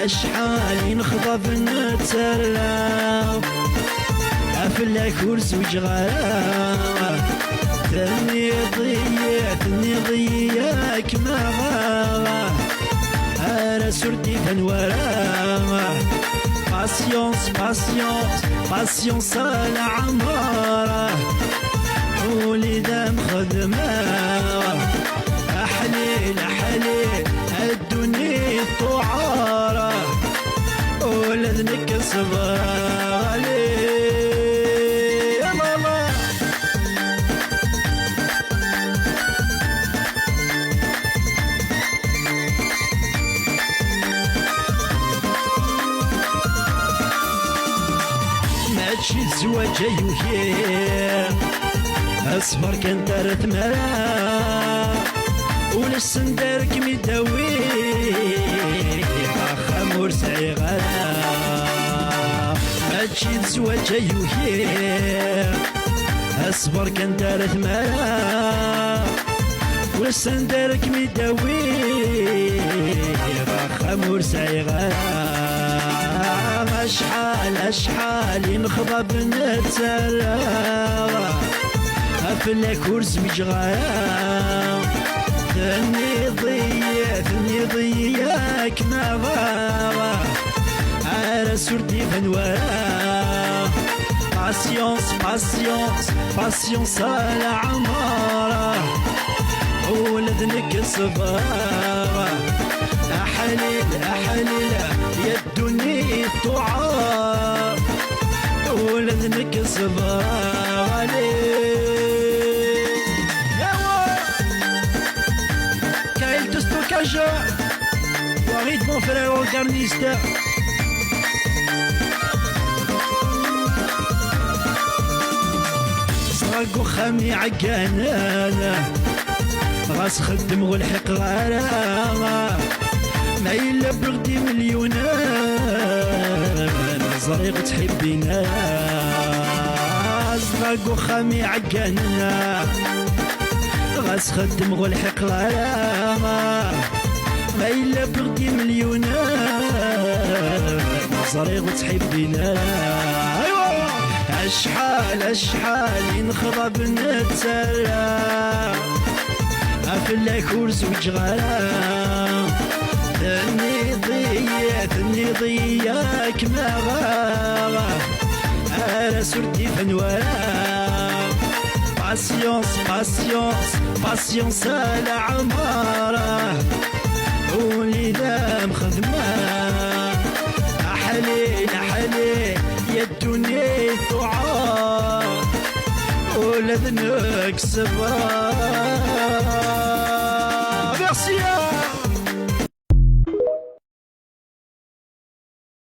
اشحال نخضب نتسلى افلا كرس وجغالا ثني ضياك ما غالا انا سردي فنورا باسيونس على عمارة وليدا مخدمة أحليل الدنيا طعارة ولذنك صبر عليه يا ماما ماشي الزواج يوهي اصبر كان دارت مرا ولسه ندارك مداوي خمور سعي غلا ماشي الزواج يوهي اصبر كان دارت مرا ولسه ندارك مداوي خمور سعي غلا اشحال نخضب نتسلى افلا كرس وجغالا ثني ضياك ما غالا على سردي فنورا باسيونس على عمارة ولذنك صبر أحليل يا الدنيا طعار ولذنك صبر عليه Kael de stockage Warid mon frère organiste صراقو خامي عقانا غاس خدم والحق غالا ما إلا بغدي مليونا زريق تحبينا صراقو خامي عقانا غاس خدم والحق غالا ما إلا بغدي مليونا زريق تحبينا اشحال نخضب نتسلى افلا كرس وجغالا ثني ضياك ما غالا انا سردي فنورا باسيونس على عمارة وليدا مخدمة أحليل يا الدنيا طعار ولذنك صبر. Merci.